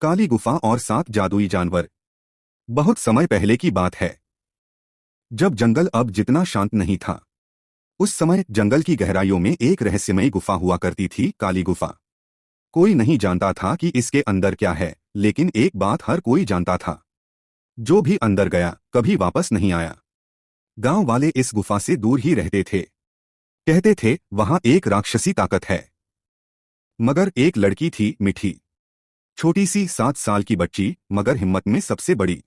काली गुफा और 7 जादुई जानवर। बहुत समय पहले की बात है, जब जंगल अब जितना शांत नहीं था। उस समय जंगल की गहराइयों में एक रहस्यमयी गुफा हुआ करती थी, काली गुफा। कोई नहीं जानता था कि इसके अंदर क्या है, लेकिन एक बात हर कोई जानता था, जो भी अंदर गया कभी वापस नहीं आया। गांव वाले इस गुफा से दूर ही रहते थे। कहते थे वहां एक राक्षसी ताकत है। मगर एक लड़की थी, मिठी, छोटी सी 7 साल की बच्ची, मगर हिम्मत में सबसे बड़ी।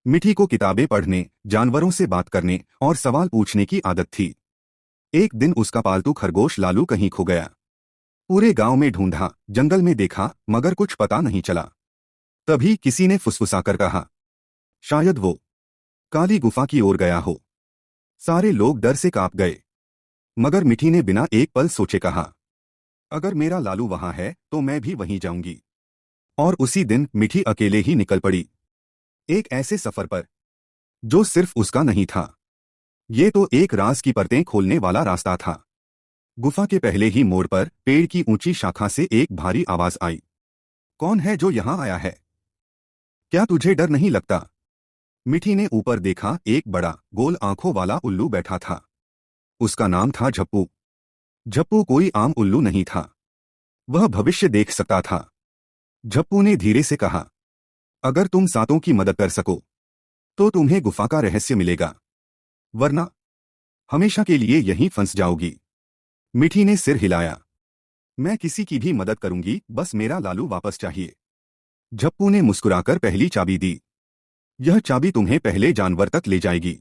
मिठी को किताबें पढ़ने, जानवरों से बात करने और सवाल पूछने की आदत थी। एक दिन उसका पालतू खरगोश लालू कहीं खो गया। पूरे गांव में ढूंढा, जंगल में देखा, मगर कुछ पता नहीं चला। तभी किसी ने फुसफुसाकर कहा, शायद वो काली गुफा की ओर गया हो। सारे लोग डर से कांप गए, मगर मिठी ने बिना एक पल सोचे कहा, अगर मेरा लालू वहां है तो मैं भी वहीं जाऊंगी। और उसी दिन मिठी अकेले ही निकल पड़ी, एक ऐसे सफर पर जो सिर्फ उसका नहीं था। ये तो एक राज की परतें खोलने वाला रास्ता था। गुफा के पहले ही मोड़ पर पेड़ की ऊंची शाखा से एक भारी आवाज आई, कौन है जो यहाँ आया है? क्या तुझे डर नहीं लगता? मिठी ने ऊपर देखा, एक बड़ा गोल आंखों वाला उल्लू बैठा था। उसका नाम था झप्पू। झप्पू कोई आम उल्लू नहीं था, वह भविष्य देख सकता था। झप्पू ने धीरे से कहा, अगर तुम सातों की मदद कर सको तो तुम्हें गुफा का रहस्य मिलेगा, वरना हमेशा के लिए यहीं फंस जाओगी। मिठी ने सिर हिलाया, मैं किसी की भी मदद करूंगी, बस मेरा लालू वापस चाहिए। झप्पू ने मुस्कुराकर पहली चाबी दी, यह चाबी तुम्हें पहले जानवर तक ले जाएगी।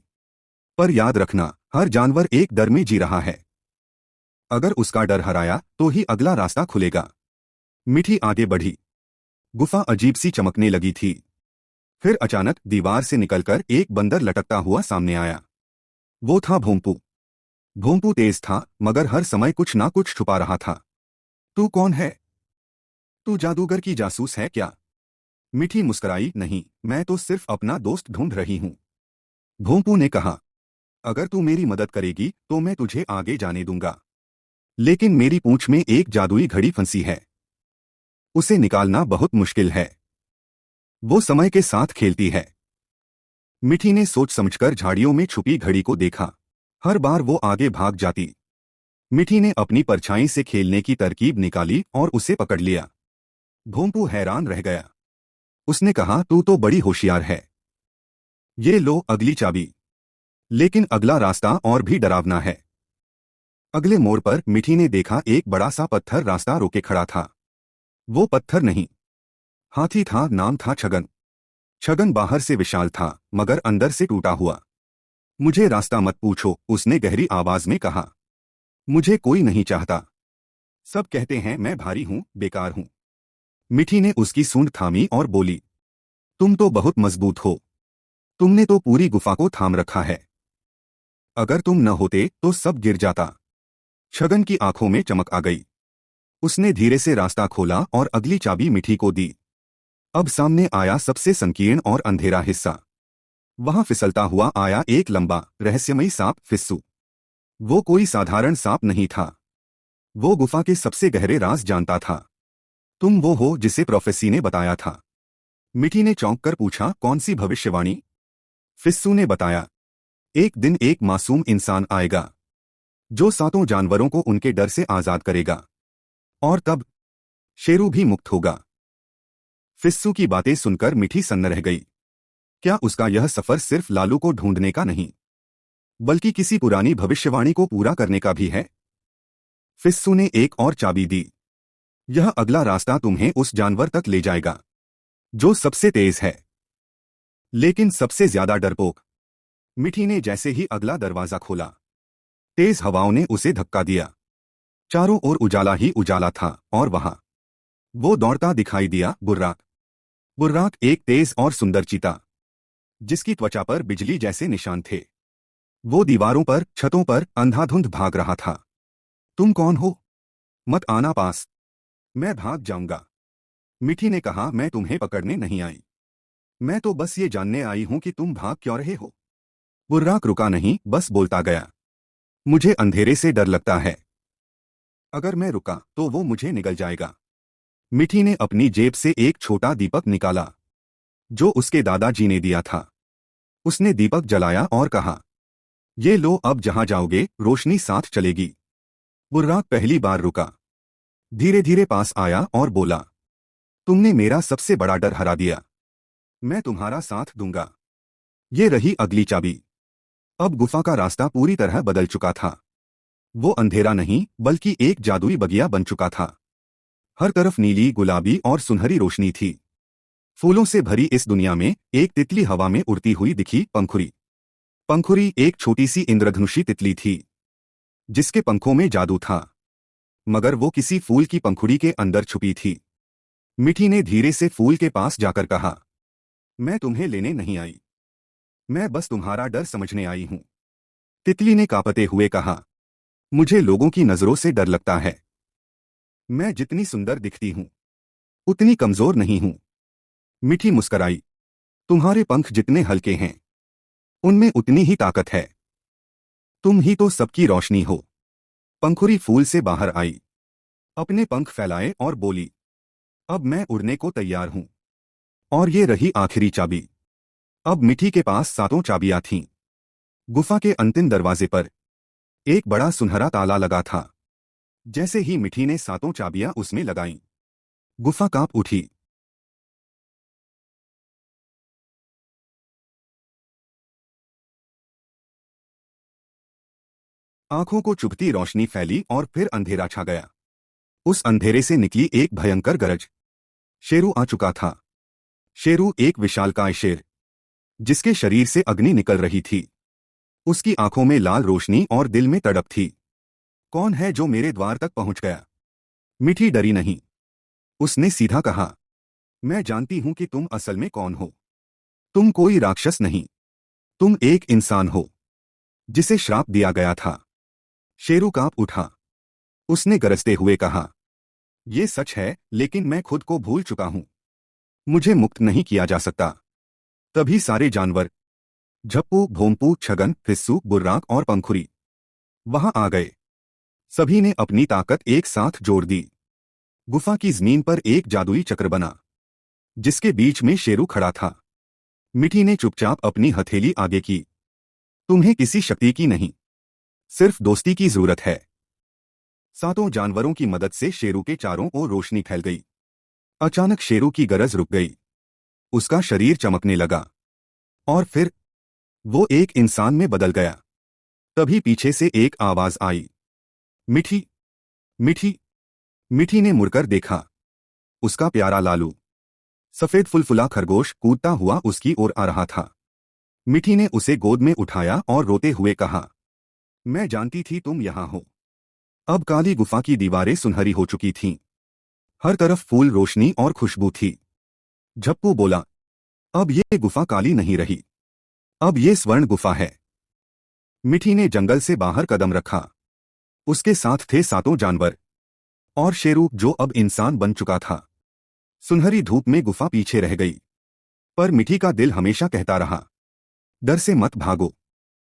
पर याद रखना, हर जानवर एक डर में जी रहा है। अगर उसका डर हराया तो ही अगला रास्ता खुलेगा। मिठी आगे बढ़ी। गुफा अजीब सी चमकने लगी थी। फिर अचानक दीवार से निकलकर एक बंदर लटकता हुआ सामने आया। वो था भोंपू। भोंपू तेज था, मगर हर समय कुछ ना कुछ छुपा रहा था। तू कौन है? तू जादूगर की जासूस है क्या? मिठी मुस्कुराई, नहीं, मैं तो सिर्फ अपना दोस्त ढूंढ रही हूं। भोंपू ने कहा, अगर तू मेरी मदद करेगी तो मैं तुझे आगे जाने दूंगा, लेकिन मेरी पूंछ में एक जादुई घड़ी फंसी है, उसे निकालना बहुत मुश्किल है। वो समय के साथ खेलती है। मिठी ने सोच समझकर झाड़ियों में छुपी घड़ी को देखा। हर बार वो आगे भाग जाती। मिठी ने अपनी परछाई से खेलने की तरकीब निकाली और उसे पकड़ लिया। भोंपू हैरान रह गया। उसने कहा, तू तो बड़ी होशियार है। ये लो अगली चाबी। लेकिन अगला रास्ता और भी डरावना है। अगले मोड़ पर मिठी ने देखा, एक बड़ा सा पत्थर रास्ता रोके खड़ा था। वो पत्थर नहीं, हाथी था। नाम था छगन। छगन बाहर से विशाल था, मगर अंदर से टूटा हुआ। मुझे रास्ता मत पूछो, उसने गहरी आवाज में कहा। मुझे कोई नहीं चाहता। सब कहते हैं मैं भारी हूं, बेकार हूं। मिठी ने उसकी सूंड थामी और बोली, तुम तो बहुत मजबूत हो। तुमने तो पूरी गुफा को थाम रखा है। अगर तुम न होते तो सब गिर जाता। छगन की आंखों में चमक आ गई। उसने धीरे से रास्ता खोला और अगली चाबी मिठी को दी। अब सामने आया सबसे संकीर्ण और अंधेरा हिस्सा। वहां फिसलता हुआ आया एक लंबा रहस्यमयी सांप, फिस्सू। वो कोई साधारण सांप नहीं था। वो गुफा के सबसे गहरे राज जानता था। तुम वो हो जिसे प्रोफेसी ने बताया था। मिठी ने चौंक कर पूछा, कौन सी भविष्यवाणी? फिस्सू ने बताया, एक दिन एक मासूम इंसान आएगा जो सातों जानवरों को उनके डर से आजाद करेगा, और तब शेरू भी मुक्त होगा। फिस्सू की बातें सुनकर मिठी सन्न रह गई। क्या उसका यह सफर सिर्फ लालू को ढूंढने का नहीं, बल्कि किसी पुरानी भविष्यवाणी को पूरा करने का भी है? फिस्सू ने एक और चाबी दी। यह अगला रास्ता तुम्हें उस जानवर तक ले जाएगा जो सबसे तेज है, लेकिन सबसे ज्यादा डरपोक। मिठी ने जैसे ही अगला दरवाजा खोला, तेज हवाओं ने उसे धक्का दिया। चारों ओर उजाला ही उजाला था, और वहां वो दौड़ता दिखाई दिया, बुर्राक। बुर्राक एक तेज और सुंदर चीता, जिसकी त्वचा पर बिजली जैसे निशान थे। वो दीवारों पर, छतों पर अंधाधुंध भाग रहा था। तुम कौन हो? मत आना पास, मैं भाग जाऊंगा। मिठी ने कहा, मैं तुम्हें पकड़ने नहीं आई। मैं तो बस ये जानने आई हूं कि तुम भाग क्यों रहे हो। बुर्राक रुका नहीं, बस बोलता गया, मुझे अंधेरे से डर लगता है। अगर मैं रुका तो वो मुझे निगल जाएगा। मिठी ने अपनी जेब से एक छोटा दीपक निकाला जो उसके दादाजी ने दिया था। उसने दीपक जलाया और कहा, ये लो, अब जहां जाओगे रोशनी साथ चलेगी। बुर्राक पहली बार रुका, धीरे धीरे पास आया और बोला, तुमने मेरा सबसे बड़ा डर हरा दिया। मैं तुम्हारा साथ दूंगा। ये रही अगली चाबी। अब गुफा का रास्ता पूरी तरह बदल चुका था। वो अंधेरा नहीं बल्कि एक जादुई बगिया बन चुका था। हर तरफ नीली, गुलाबी और सुनहरी रोशनी थी। फूलों से भरी इस दुनिया में एक तितली हवा में उड़ती हुई दिखी। पंखुरी। पंखुरी एक छोटी सी इंद्रधनुषी तितली थी जिसके पंखों में जादू था, मगर वो किसी फूल की पंखुड़ी के अंदर छुपी थी। मिठी ने धीरे से फूल के पास जाकर कहा, मैं तुम्हें लेने नहीं आई, मैं बस तुम्हारा डर समझने आई हूं। तितली ने कांपते हुए कहा, मुझे लोगों की नजरों से डर लगता है। मैं जितनी सुंदर दिखती हूं उतनी कमजोर नहीं हूं। मिठी मुस्कराई, तुम्हारे पंख जितने हल्के हैं उनमें उतनी ही ताकत है। तुम ही तो सबकी रोशनी हो। पंखुरी फूल से बाहर आई, अपने पंख फैलाए और बोली, अब मैं उड़ने को तैयार हूं। और ये रही आखिरी चाबी। अब मिठी के पास 7 चाबियां थीं। गुफा के अंतिम दरवाजे पर एक बड़ा सुनहरा ताला लगा था। जैसे ही मिठी ने 7 चाबियां उसमें लगाईं, गुफा कांप उठी। आंखों को चुभती रोशनी फैली और फिर अंधेरा छा गया। उस अंधेरे से निकली एक भयंकर गरज। शेरू आ चुका था। शेरू एक विशालकाय शेर जिसके शरीर से अग्नि निकल रही थी। उसकी आंखों में लाल रोशनी और दिल में तड़प थी। कौन है जो मेरे द्वार तक पहुंच गया? मिठी डरी नहीं। उसने सीधा कहा, मैं जानती हूं कि तुम असल में कौन हो। तुम कोई राक्षस नहीं, तुम एक इंसान हो जिसे श्राप दिया गया था। शेरू कांप उठा। उसने गरजते हुए कहा, ये सच है, लेकिन मैं खुद को भूल चुका हूं। मुझे मुक्त नहीं किया जा सकता। तभी सारे जानवर, झप्पू, भोंपू, छगन, फिस्सू, बुर्राक और पंखुरी वहां आ गए। सभी ने अपनी ताकत एक साथ जोड़ दी। गुफा की जमीन पर एक जादुई चक्र बना जिसके बीच में शेरू खड़ा था। मिठी ने चुपचाप अपनी हथेली आगे की। तुम्हें किसी शक्ति की नहीं, सिर्फ दोस्ती की जरूरत है। 7 जानवरों की मदद से शेरू के चारों ओर रोशनी फैल गई। अचानक शेरू की गरज रुक गई। उसका शरीर चमकने लगा और फिर वो एक इंसान में बदल गया। तभी पीछे से एक आवाज आई, मिठी, मिठी। मिठी ने मुड़कर देखा। उसका प्यारा लालू, सफेद फुलफुला खरगोश कूदता हुआ उसकी ओर आ रहा था। मिठी ने उसे गोद में उठाया और रोते हुए कहा, मैं जानती थी तुम यहां हो। अब काली गुफा की दीवारें सुनहरी हो चुकी थीं। हर तरफ फूल, रोशनी और खुशबू थी। झप्पू बोला, अब ये गुफा काली नहीं रही, अब ये स्वर्ण गुफा है। मिठी ने जंगल से बाहर कदम रखा। उसके साथ थे 7 जानवर और शेरू जो अब इंसान बन चुका था। सुनहरी धूप में गुफा पीछे रह गई, पर मिठी का दिल हमेशा कहता रहा, डर से मत भागो।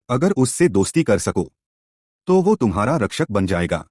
अगर उससे दोस्ती कर सको तो वो तुम्हारा रक्षक बन जाएगा।